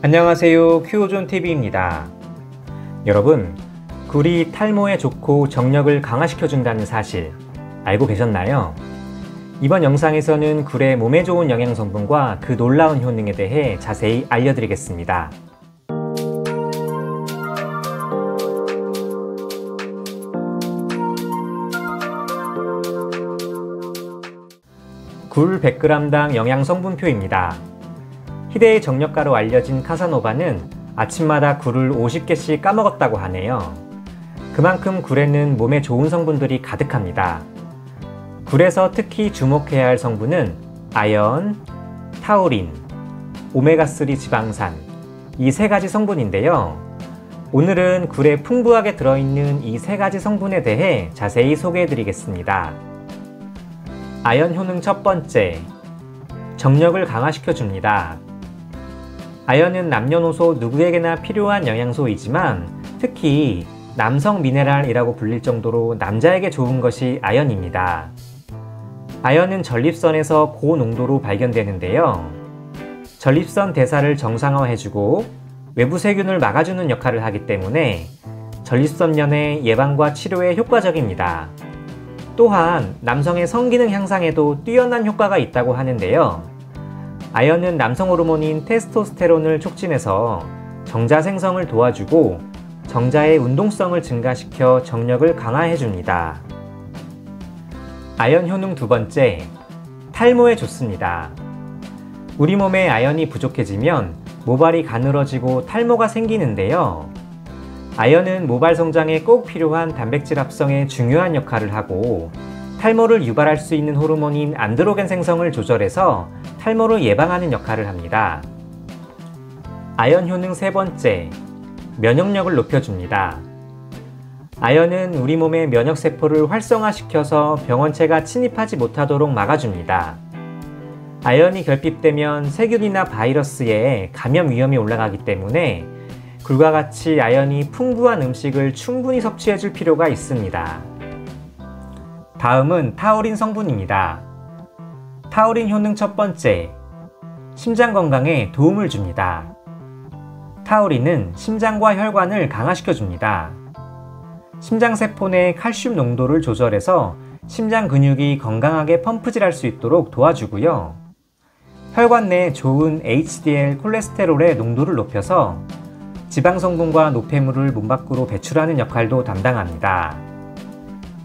안녕하세요, 큐오존TV입니다. 여러분, 굴이 탈모에 좋고 정력을 강화시켜준다는 사실 알고 계셨나요? 이번 영상에서는 굴의 몸에 좋은 영양 성분과 그 놀라운 효능에 대해 자세히 알려드리겠습니다. 굴 100g당 영양 성분표입니다. 희대의 정력가로 알려진 카사노바는 아침마다 굴을 50개씩 까먹었다고 하네요. 그만큼 굴에는 몸에 좋은 성분들이 가득합니다. 굴에서 특히 주목해야 할 성분은 아연, 타우린, 오메가3 지방산, 이 세 가지 성분인데요. 오늘은 굴에 풍부하게 들어있는 이 세 가지 성분에 대해 자세히 소개해 드리겠습니다. 아연 효능 첫 번째, 정력을 강화시켜 줍니다. 아연은 남녀노소 누구에게나 필요한 영양소이지만 특히 남성 미네랄이라고 불릴 정도로 남자에게 좋은 것이 아연입니다. 아연은 전립선에서 고농도로 발견되는데요. 전립선 대사를 정상화해주고 외부 세균을 막아주는 역할을 하기 때문에 전립선염의 예방과 치료에 효과적입니다. 또한 남성의 성기능 향상에도 뛰어난 효과가 있다고 하는데요. 아연은 남성 호르몬인 테스토스테론을 촉진해서 정자 생성을 도와주고 정자의 운동성을 증가시켜 정력을 강화해줍니다. 아연 효능 두 번째, 탈모에 좋습니다. 우리 몸에 아연이 부족해지면 모발이 가늘어지고 탈모가 생기는데요. 아연은 모발 성장에 꼭 필요한 단백질 합성에 중요한 역할을 하고 탈모를 유발할 수 있는 호르몬인 안드로겐 생성을 조절해서 탈모를 예방하는 역할을 합니다. 아연 효능 세 번째, 면역력을 높여줍니다. 아연은 우리 몸의 면역세포를 활성화시켜서 병원체가 침입하지 못하도록 막아줍니다. 아연이 결핍되면 세균이나 바이러스에 감염 위험이 올라가기 때문에 굴과 같이 아연이 풍부한 음식을 충분히 섭취해줄 필요가 있습니다. 다음은 타우린 성분입니다. 타우린 효능 첫 번째, 심장 건강에 도움을 줍니다. 타우린은 심장과 혈관을 강화시켜줍니다. 심장세포 내 칼슘 농도를 조절해서 심장 근육이 건강하게 펌프질할 수 있도록 도와주고요. 혈관 내 좋은 HDL 콜레스테롤의 농도를 높여서 지방성분과 노폐물을 몸 밖으로 배출하는 역할도 담당합니다.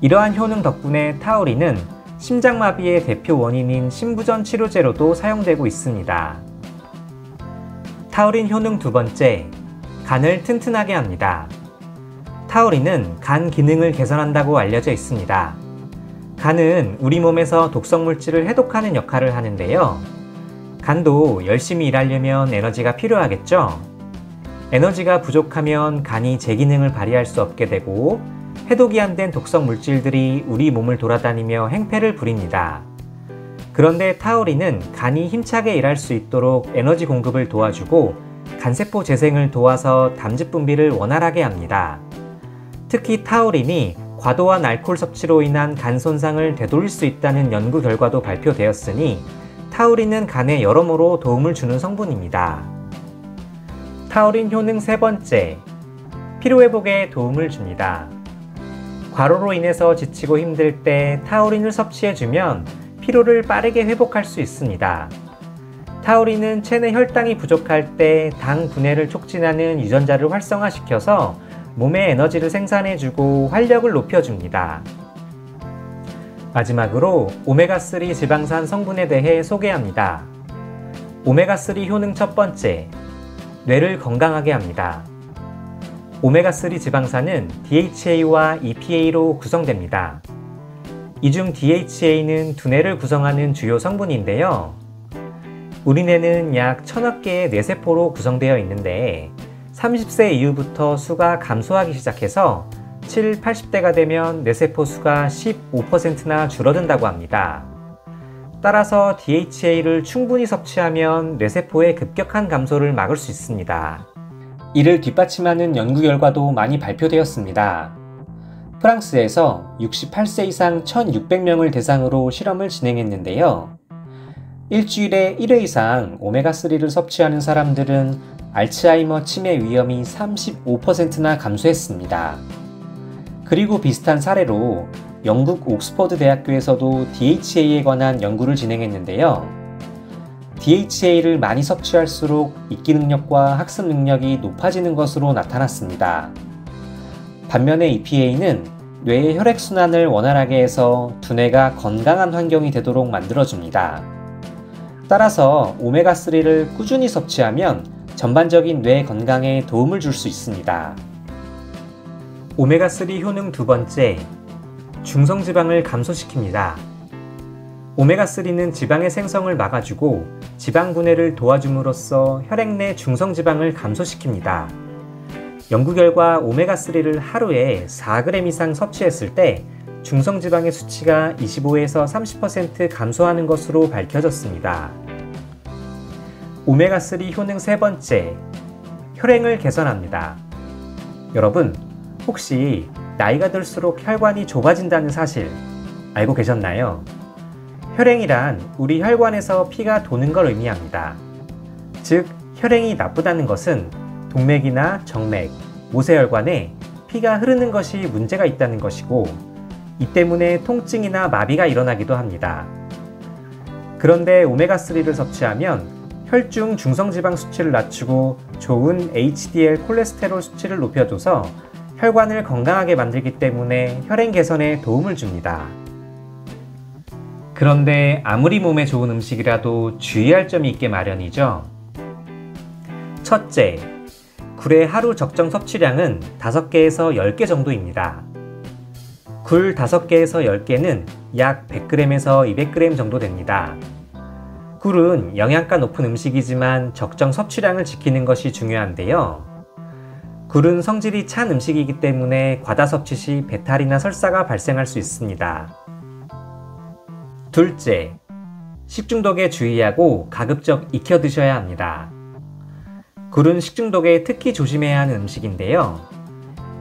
이러한 효능 덕분에 타우린은 심장마비의 대표 원인인 심부전 치료제로도 사용되고 있습니다. 타우린 효능 두 번째, 간을 튼튼하게 합니다. 타우린은 간 기능을 개선한다고 알려져 있습니다. 간은 우리 몸에서 독성물질을 해독하는 역할을 하는데요. 간도 열심히 일하려면 에너지가 필요하겠죠? 에너지가 부족하면 간이 제 기능을 발휘할 수 없게 되고 해독이 안 된 독성 물질들이 우리 몸을 돌아다니며 행패를 부립니다. 그런데 타우린은 간이 힘차게 일할 수 있도록 에너지 공급을 도와주고 간세포 재생을 도와서 담즙 분비를 원활하게 합니다. 특히 타우린이 과도한 알코올 섭취로 인한 간 손상을 되돌릴 수 있다는 연구 결과도 발표되었으니 타우린은 간에 여러모로 도움을 주는 성분입니다. 타우린 효능 세 번째, 피로회복에 도움을 줍니다. 과로로 인해서 지치고 힘들 때 타우린을 섭취해주면 피로를 빠르게 회복할 수 있습니다. 타우린은 체내 혈당이 부족할 때 당 분해를 촉진하는 유전자를 활성화시켜서 몸에 에너지를 생산해주고 활력을 높여줍니다. 마지막으로 오메가3 지방산 성분에 대해 소개합니다. 오메가3 효능 첫 번째, 뇌를 건강하게 합니다. 오메가3 지방산은 DHA와 EPA로 구성됩니다. 이 중 DHA는 두뇌를 구성하는 주요 성분인데요. 우리 뇌는 약 1000억 개의 뇌세포로 구성되어 있는데 30세 이후부터 수가 감소하기 시작해서 7, 80대가 되면 뇌세포 수가 15%나 줄어든다고 합니다. 따라서 DHA를 충분히 섭취하면 뇌세포의 급격한 감소를 막을 수 있습니다. 이를 뒷받침하는 연구 결과도 많이 발표되었습니다. 프랑스에서 68세 이상 1600명을 대상으로 실험을 진행했는데요. 일주일에 1회 이상 오메가3를 섭취하는 사람들은 알츠하이머 치매 위험이 35%나 감소했습니다. 그리고 비슷한 사례로 영국 옥스퍼드 대학교에서도 DHA에 관한 연구를 진행했는데요. DHA를 많이 섭취할수록 읽기 능력과 학습 능력이 높아지는 것으로 나타났습니다. 반면에 EPA는 뇌의 혈액순환을 원활하게 해서 두뇌가 건강한 환경이 되도록 만들어줍니다. 따라서 오메가3를 꾸준히 섭취하면 전반적인 뇌 건강에 도움을 줄 수 있습니다. 오메가3 효능 두 번째, 중성지방을 감소시킵니다. 오메가3는 지방의 생성을 막아주고 지방 분해를 도와줌으로써 혈액 내 중성지방을 감소시킵니다. 연구 결과 오메가3를 하루에 4g 이상 섭취했을 때 중성지방의 수치가 25에서 30% 감소하는 것으로 밝혀졌습니다. 오메가3 효능 세 번째, 혈행을 개선합니다. 여러분, 혹시 나이가 들수록 혈관이 좁아진다는 사실 알고 계셨나요? 혈행이란 우리 혈관에서 피가 도는 걸 의미합니다. 즉, 혈행이 나쁘다는 것은 동맥이나 정맥, 모세혈관에 피가 흐르는 것이 문제가 있다는 것이고, 이 때문에 통증이나 마비가 일어나기도 합니다. 그런데 오메가3를 섭취하면 혈중 중성지방 수치를 낮추고 좋은 HDL 콜레스테롤 수치를 높여줘서 혈관을 건강하게 만들기 때문에 혈행 개선에 도움을 줍니다. 그런데 아무리 몸에 좋은 음식이라도 주의할 점이 있게 마련이죠. 첫째, 굴의 하루 적정 섭취량은 5개에서 10개 정도입니다. 굴 5개에서 10개는 약 100g에서 200g 정도 됩니다. 굴은 영양가 높은 음식이지만 적정 섭취량을 지키는 것이 중요한데요. 굴은 성질이 찬 음식이기 때문에 과다 섭취 시 배탈이나 설사가 발생할 수 있습니다. 둘째, 식중독에 주의하고 가급적 익혀 드셔야 합니다. 굴은 식중독에 특히 조심해야 하는 음식인데요.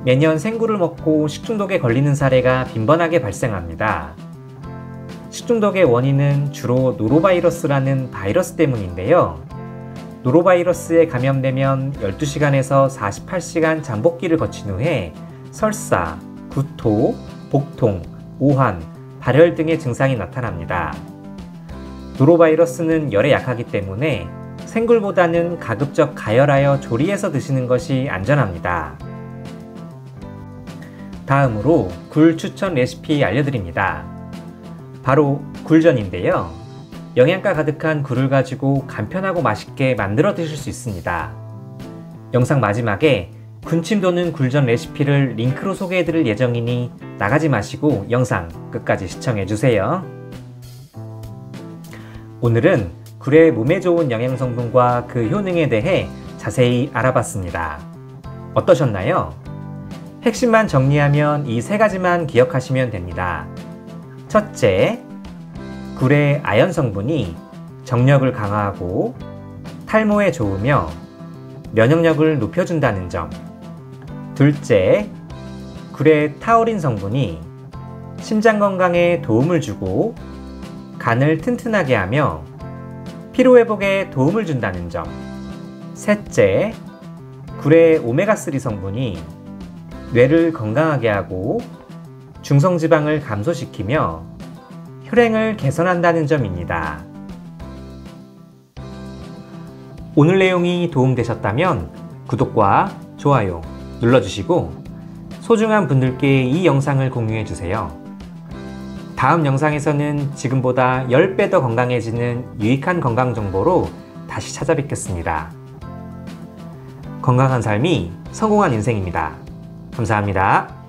매년 생굴을 먹고 식중독에 걸리는 사례가 빈번하게 발생합니다. 식중독의 원인은 주로 노로바이러스라는 바이러스 때문인데요. 노로바이러스에 감염되면 12시간에서 48시간 잠복기를 거친 후에 설사, 구토, 복통, 오한, 발열 등의 증상이 나타납니다. 노로바이러스는 열에 약하기 때문에 생굴보다는 가급적 가열하여 조리해서 드시는 것이 안전합니다. 다음으로 굴 추천 레시피 알려드립니다. 바로 굴전인데요. 영양가 가득한 굴을 가지고 간편하고 맛있게 만들어 드실 수 있습니다. 영상 마지막에 군침 도는 굴전 레시피를 링크로 소개해 드릴 예정이니 나가지 마시고 영상 끝까지 시청해 주세요. 오늘은 굴의 몸에 좋은 영양 성분과 그 효능에 대해 자세히 알아봤습니다. 어떠셨나요? 핵심만 정리하면 이 3가지만 기억하시면 됩니다. 첫째, 굴의 아연 성분이 정력을 강화하고 탈모에 좋으며 면역력을 높여준다는 점. 둘째, 굴의 타우린 성분이 심장 건강에 도움을 주고 간을 튼튼하게 하며 피로회복에 도움을 준다는 점. 셋째, 굴의 오메가3 성분이 뇌를 건강하게 하고 중성지방을 감소시키며 혈행을 개선한다는 점입니다. 오늘 내용이 도움되셨다면 구독과 좋아요 눌러주시고 소중한 분들께 이 영상을 공유해주세요. 다음 영상에서는 지금보다 10배 더 건강해지는 유익한 건강 정보로 다시 찾아뵙겠습니다. 건강한 삶이 성공한 인생입니다. 감사합니다.